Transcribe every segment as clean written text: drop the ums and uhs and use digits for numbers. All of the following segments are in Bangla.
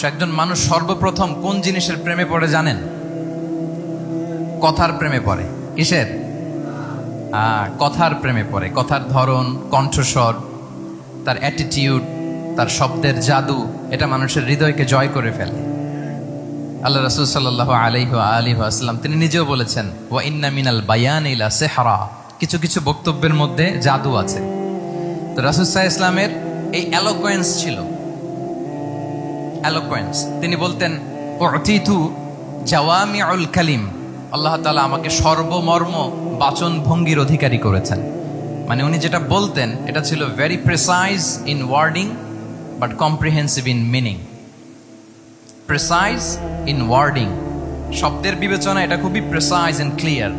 একজন মানুষ সর্বপ্রথম কোন জিনিসের প্রেমে পড়ে জানেন? কথার প্রেমে পড়ে। কিসের? কথার প্রেমে পড়ে। কথার ধরন, কণ্ঠস্বর, তার অ্যাটিটিউড, তার শব্দের জাদু, এটা মানুষের হৃদয়কে জয় করে ফেলে। আল্লাহ রাসূল সাল্লাল্লাহু আলাইহি ওয়া আলিহি ওয়াসাল্লাম তিনি নিজেও বলেছেন, ওয়া ইন্না মিনাল বায়ানি লা সিহরা, কিছু কিছু বক্তব্যের মধ্যে জাদু আছে। তো রাসূল সাল্লাল্লাহু আলাইহি ওয়াসাল্লামের এই এলোকোয়েন্স ছিল, এলোকোয়েন্স। তিনি বলতেন, উতিতু জাওয়ামিউল কালিম, আল্লাহ তাআলা আমাকে সর্বমর্ম বাচন ভঙ্গির অধিকারী করেছেন। মানে উনি যেটা বলতেন এটা ছিল very precise in wording but comprehensive in meaning. Precise in wording, শব্দের বিবেচনা এটা খুবই precise and clear,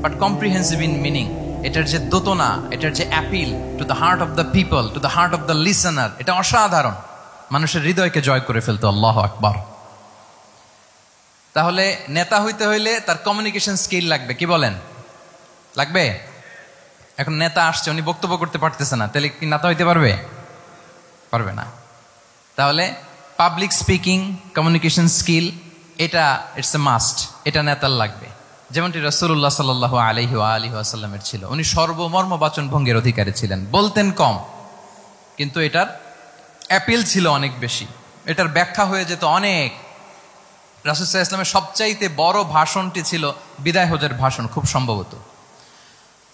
but comprehensive in meaning. এটার যে দোতনা, এটার যে appeal to the heart of the people, to the heart of the listener, এটা অসাধারণ, মানুষের হৃদয়কে জয় করে ফেলতো। আল্লাহু আকবার। তাহলে নেতা হইতে হইলে তার কমিউনিকেশন স্কিল লাগবে, কি বলেন? লাগবে? এখন নেতা আসছে, উনি বক্তব্য করতে পারতেছে না, তাহলে কি নেতা হইতে পারবে? পারবে না। তাহলে পাবলিক স্পিকিং, কমিউনিকেশন স্কিল, এটা ইটস এ মাস্ট, এটা নেতার লাগবে। যেমনটি রাসূলুল্লাহ সাল্লাল্লাহু আলাইহি ওয়া আলিহি ওয়াসাল্লামের ছিল। উনি সর্বমর্ম বাচন ভঙ্গির অধিকারী ছিলেন। বলতেন কম, কিন্তু এটার অ্যাপিল ছিল অনেক বেশি, এটার ব্যাখ্যা হয়ে যেত অনেক। রাসূল সাল্লাল্লাহু আলাইহি ওয়াসাল্লামের সবচাইতে বড় ভাষণটি ছিল বিদায় হজের ভাষণ, খুব সম্ভবত।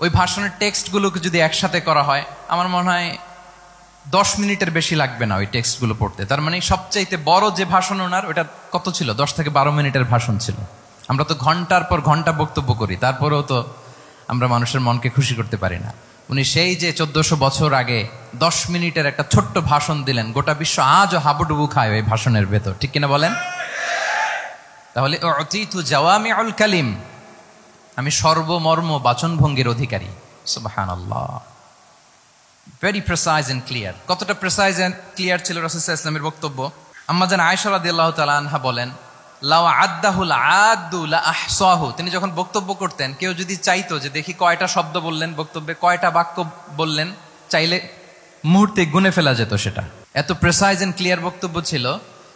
ওই ভাষণের টেক্সটগুলোকে যদি একসাথে করা হয়, আমার মনে হয় 10 মিনিটের বেশি লাগবে না ওই টেক্সটগুলো পড়তে। তার মানে সবচাইতে বড় যে ভাষণ ওনার, ওটা কত ছিল? 10 থেকে 12 মিনিটের ভাষণ ছিল। আমরা তো ঘন্টার পর ঘন্টা বক্তব্য করি, তারপরেও তো আমরা মানুষের মনকে খুশি করতে পারি না। উনি সেই যে 1400 বছর আগে 10 মিনিটের একটা ছোট্ট ভাষণ দিলেন, গোটা বিশ্ব আজও হাবুডুবু খায় ওই ভাষণের ভেতর, ঠিক কিনা বলেন? তাহলে উতিতু জাওয়ামিউল কালিম, আমি সর্বমর্ম বাচন ভঙ্গির অধিকারী। সুবহানাল্লাহ। Very precise and clear. কতটা প্রিসাইজ এন্ড ক্লিয়ার ছিল রাসূল সাল্লাল্লাহু আলাইহি ওয়াসাল্লামের বক্তব্য? আম্মা জান আয়েশা রাদিয়াল্লাহু তাআলা আনহা বলেন, লাউ আদ্দাহুল আদ্দু লা আহসাহু, তিনি যখন বক্তব্য করতেন, কেউ যদি চাইতো যে দেখি কয়টা শব্দ বললেন বক্তব্যে, কয়টা বাক্য বললেন, চাইলে মুহূর্তে গুনে ফেলা যেত সেটা। এত প্রিসাইজ এন্ড ক্লিয়ার বক্তব্য ছিল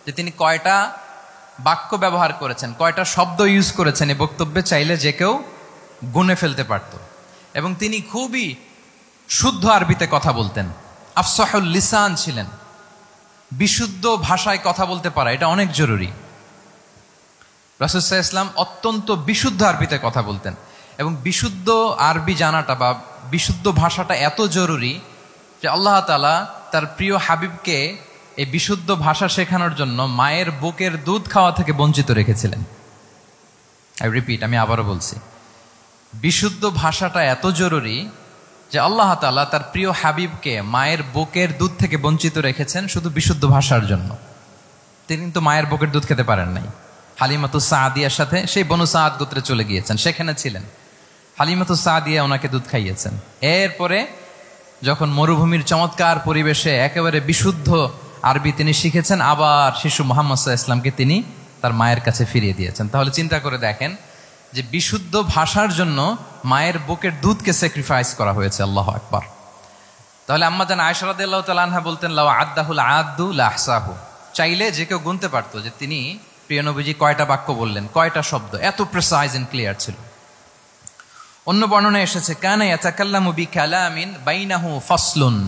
যে তিনি কয়টা বাক্য ব্যবহার করেছেন, কয়টা শব্দ ইউজ করেছেন এই বক্তব্যে, চাইলে যে কেউ গুনে ফেলতে পারত। এবং তিনি খুবই শুদ্ধ আরবিতে কথা বলতেন, আফসাহুল লিসান ছিলেন। বিশুদ্ধ ভাষায় কথা বলতে পারা এটা অনেক জরুরি। রাসূল সাল্লাল্লাহু আলাইহি ওয়াসাল্লাম অত্যন্ত বিশুদ্ধ আরবিতে কথা বলতেন, এবং বিশুদ্ধ আরবি জানাটা বা বিশুদ্ধ ভাষাটা এত জরুরি যে আল্লাহ তাআলা তার প্রিয় হাবিবকে এই বিশুদ্ধ ভাষা শেখানোর জন্য মায়ের বুকের দুধ খাওয়া থেকে বঞ্চিত রেখেছিলেন। আই রিপিট, আমি আবারও বলছি, বিশুদ্ধ ভাষাটা এত জরুরি যে আল্লাহ তাআলা তার প্রিয় হাবিবকে মায়ের বুকের দুধ থেকে বঞ্চিত রেখেছেন শুধু বিশুদ্ধ ভাষার জন্য। তিনি কিন্তু মায়ের বুকের দুধ খেতে পারেন নাই। হালিমাতুস সাদিয়ার সাথে সেই বনু সাদ গোত্রে চলে গিয়েছেন, সেখানে ছিলেন। হালিমাতুস সাদিয়া ওনাকে দুধ খাইয়েছেন। এরপরে যখন মরুভূমির চমৎকার পরিবেশে একেবারে বিশুদ্ধ আরবি তিনি শিখেছেন, আবার শিশু মুহাম্মদ সাল্লাল্লাহু আলাইহি ওয়াসাল্লামকে তিনি তার মায়ের কাছে ফিরিয়ে দিয়েছেন। তাহলে চিন্তা করে দেখেন যে বিশুদ্ধ ভাষার জন্য মায়ের বুকের দুধকে স্যাক্রিফাইস করা হয়েছে। আল্লাহু আকবার। তাহলে আম্মা জান আয়েশা রাদিয়াল্লাহু তাআলা আনহা বলতেন, লাউ আদ্দাহুল আদ্দু লা আহসাহু, চাইলে যে কেউ গুনতে পারতো যে তিনি প্রিয় নবীজি কয়টা বাক্য বললেন, কয়টা শব্দ। এত প্রিসাইজ এন্ড ক্লিয়ার ছিল। অন্য বর্ণনায় এসেছে, কানা ইয়াতাকাল্লামু বিকালামিন বাইনাহু ফাসলুন,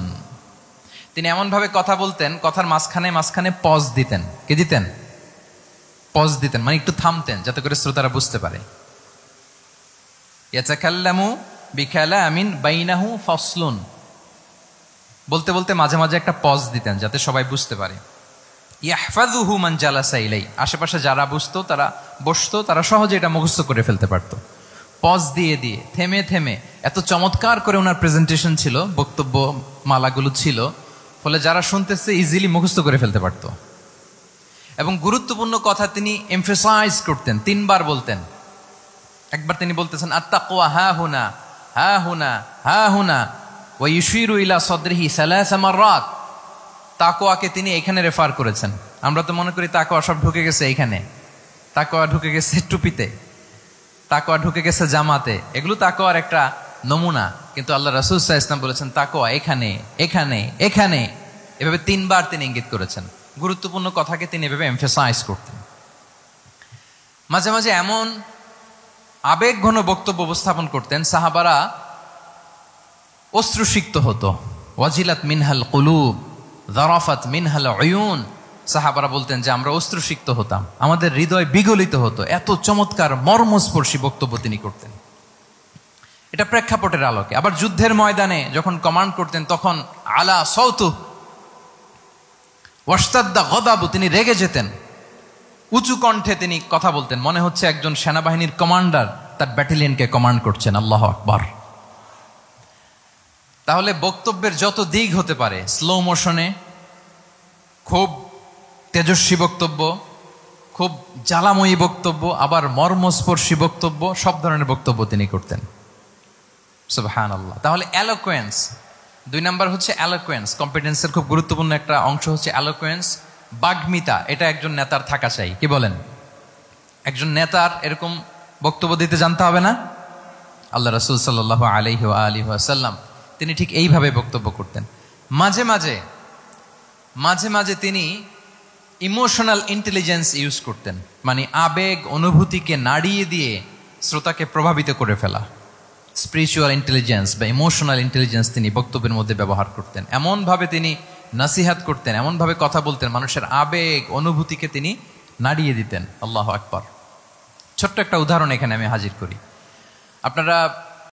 তিনি এমন ভাবে কথা বলতেন, কথার মাঝখানে মাঝখানে পজ দিতেন। কে দিতেন? পজ দিতেন, মানে একটু থামতেন যাতে করে শ্রোতারা বুঝতে পারে। ইয়াতাকাল্লামু বিকালামিন বাইনাহু ফাসলুন, বলতে বলতে মাঝে মাঝে একটা পজ দিতেন যাতে সবাই বুঝতে পারে। ইয়াহফাযুহু মান জালাসা ইলাই, আশেপাশে যারা বসতো তারা সহজে এটা মুখস্থ করে ফেলতে পারত। পজ দিয়ে দিয়ে, থেমে থেমে, এত চমৎকার করে ওনার প্রেজেন্টেশন ছিল, বক্তব্য মালাগুলো ছিল, ফলে যারা শুনতেছে ইজিলি মুখস্থ করে ফেলতে পারত। এবং গুরুত্বপূর্ণ কথা তিনি এমফাসাইজ করতেন, 3 বার বলতেন। একবার তিনি বলতেছেন, আত্তাকওয়া হা হুনা হা হুনা হা হুনা ওয়া ইউশিরু ইলা সাদরিহি 3 মাররাত। তাকওয়াকে তিনি এখানে রেফার করেছেন। আমরা তো মনে করি তাকওয়া সব ঢুকে গেছে এইখানে, তাকওয়া ঢুকে গেছে টুপিতে, তাকওয়া ঢুকে গেছে জামাতে, এগুলো তাকওয়ার একটা নমুনা। কিন্তু আল্লাহ রাসূল সাল্লাল্লাহু আলাইহি ওয়াসাল্লাম বলেছেন তাকওয়া এখানে এখানে এখানে, এভাবে 3 বার তিনি ইঙ্গিত করেছেন। গুরুত্বপূর্ণ কথাকে তিনি এভাবে এমফেসাইজ করতেন। মাঝে মাঝে এমন আবেগঘন বক্তব্য উপস্থাপন করতেন, সাহাবারা অশ্রুসিক্ত হতো। ওয়াজিলাত মিনহাল কুলুব যারাফাত মিনহাল উয়ুন, সাহাবারা বলতেন যে আমরা অশ্রুসিক্ত হতাম, আমাদের হৃদয় বিগলিত হতো। এত চমৎকার মর্মস্পর্শী বক্তব্য তিনি করতেন। এটা প্রেক্ষাপটের আলোকে। আবার যুদ্ধের ময়দানে যখন কমান্ড করতেন তখন আলা সাউতু ওয়াশতাদ্দা গদাবু, তিনি রেগে যেতেন, উঁচু কণ্ঠে তিনি কথা বলতেন, মনে হচ্ছে একজন সেনাবাহিনীর কমান্ডার তার ব্যাটালিয়নকে কমান্ড করছেন। আল্লাহু আকবার। তাহলে বক্তব্যের যত দিক হতে পারে, স্লো মোশনে, খুব তেজস্বী বক্তব্য, খুব জ্বালাময়ী বক্তব্য, আবার মর্মস্পর্শী বক্তব্য, সব ধরনের বক্তব্য তিনি করতেন। সুবহানাল্লাহ। তাহলে অ্যালোকোয়েন্স, 2 নাম্বার হচ্ছে অ্যালোকোয়েন্স। কম্পিটেন্সের খুব গুরুত্বপূর্ণ একটা অংশ হচ্ছে অ্যালোকোয়েন্স, বাগ্মিতা। এটা একজন নেতার থাকা চাই। কি বলেন? একজন নেতার এরকম বক্তব্য দিতে জানতে হবে না? আল্লাহ রাসূল সাল্লাল্লাহু আলাইহি ওয়া আলিহি ওয়াসাল্লাম তিনি ঠিক এইভাবে বক্তব্য করতেন। মাঝে মাঝে তিনি ইমোশনাল ইন্টেলিজেন্স ইউজ করতেন, মানে আবেগ অনুভূতিকে নাড়িয়ে দিয়ে শ্রোতাকে প্রভাবিত করে ফেলা। স্পিরিচুয়াল ইন্টেলিজেন্স বা ইমোশনাল ইন্টেলিজেন্স তিনি বক্তব্যের মধ্যে ব্যবহার করতেন। এমনভাবে তিনি নাসিহাত করতেন, এমনভাবে কথা বলতেন, মানুষের আবেগ অনুভূতিকে তিনি নাড়িয়ে দিতেন। আল্লাহু আকবার। ছোট্ট একটা উদাহরণ এখানে আমি হাজির করি। আপনারা